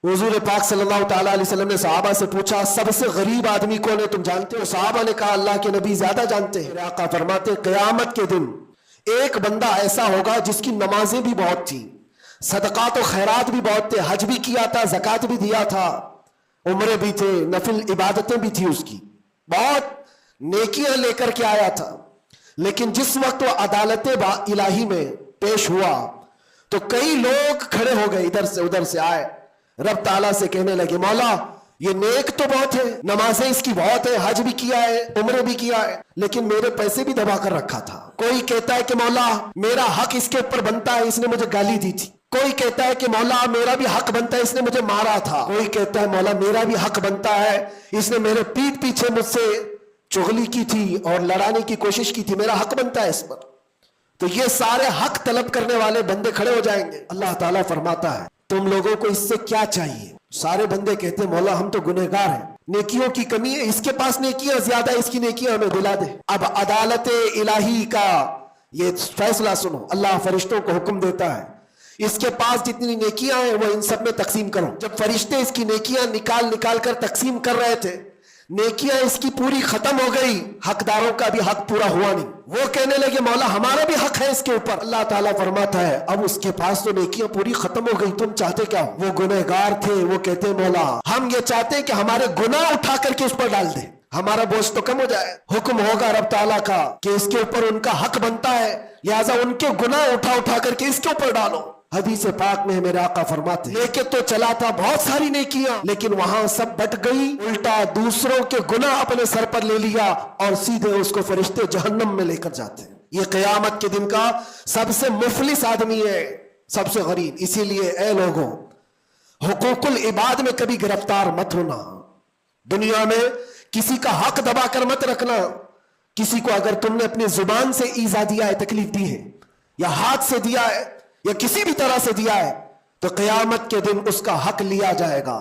حضور پاک صلی اللہ تعالیٰ علیہ وسلم نے صحابہ سے پوچھا سب سے غریب آدمی کون ہے تم جانتے ہو؟ صحابہ نے کہا اللہ کے نبی زیادہ جانتے ہیں۔ آقا فرماتے قیامت کے دن ایک بندہ ایسا ہوگا جس کی نمازیں بھی بہت تھیں، صدقات و خیرات بھی بہت تھے، حج بھی کیا تھا، زکوٰۃ بھی دیا تھا، عمرے بھی تھے، نفل عبادتیں بھی تھی، اس کی بہت نیکیاں لے کر کے آیا تھا، لیکن جس وقت وہ عدالت الہی میں پیش ہوا تو کئی لوگ کھڑے ہو گئے، ادھر سے ادھر سے آئے، رب تعالیٰ سے کہنے لگے مولا یہ نیک تو بہت ہے، نمازیں اس کی بہت ہے، حج بھی کیا ہے، عمرے بھی کیا ہے، لیکن میرے پیسے بھی دبا کر رکھا تھا۔ کوئی کہتا ہے کہ مولا میرا حق اس کے اوپر بنتا ہے، اس نے مجھے گالی دی تھی۔ کوئی کہتا ہے کہ مولا میرا بھی حق بنتا ہے، اس نے مجھے مارا تھا۔ کوئی کہتا ہے مولا میرا بھی حق بنتا ہے، اس نے میرے پیٹھ پیچھے مجھ سے چغلی کی تھی اور لڑانے کی کوشش کی تھی، میرا حق بنتا ہے اس پر۔ تو یہ سارے حق طلب کرنے والے بندے کھڑے ہو جائیں گے۔ اللہ تعالیٰ فرماتا ہے تم لوگوں کو اس سے کیا چاہیے؟ سارے بندے کہتے ہیں مولا ہم تو گنہگار ہیں، نیکیوں کی کمی ہے، اس کے پاس نیکیاں زیادہ ہے، اس کی نیکیاں ہمیں دلا دے۔ اب عدالت الہی کا یہ فیصلہ سنو، اللہ فرشتوں کو حکم دیتا ہے اس کے پاس جتنی نیکیاں ہیں وہ ان سب میں تقسیم کرو۔ جب فرشتے اس کی نیکیاں نکال نکال کر تقسیم کر رہے تھے، نیکیاں اس کی پوری ختم ہو گئی، حقداروں کا بھی حق پورا ہوا نہیں۔ وہ کہنے لگے مولا ہمارا بھی حق ہے اس کے اوپر۔ اللہ تعالیٰ فرماتا ہے اب اس کے پاس تو نیکیاں پوری ختم ہو گئی، تم چاہتے کیا ہو؟ وہ گنہگار تھے، وہ کہتے مولا ہم یہ چاہتے ہیں کہ ہمارے گناہ اٹھا کر کے اس پر ڈال دیں، ہمارا بوجھ تو کم ہو جائے۔ حکم ہوگا رب تعالیٰ کا کہ اس کے اوپر ان کا حق بنتا ہے، لہٰذا ان کے گناہ اٹھا اٹھا کر کے اس کے اوپر ڈالو۔ حدیث پاک میں میرے آقا فرماتے لے کے تو چلا تھا بہت ساری نیکیاں، لیکن وہاں سب بٹ گئی، الٹا دوسروں کے گناہ اپنے سر پر لے لیا اور سیدھے اس کو فرشتے جہنم میں لے کر جاتے ہیں۔ یہ قیامت کے دن کا سب سے مفلس آدمی ہے، سب سے غریب۔ اسی لیے اے لوگوں حقوق العباد میں کبھی گرفتار مت ہونا، دنیا میں کسی کا حق دبا کر مت رکھنا۔ کسی کو اگر تم نے اپنی زبان سے ایذا دیا ہے، تکلیف دی ہے، یا ہاتھ سے دیا ہے، یا کسی بھی طرح سے دیا ہے، تو قیامت کے دن اس کا حق لیا جائے گا۔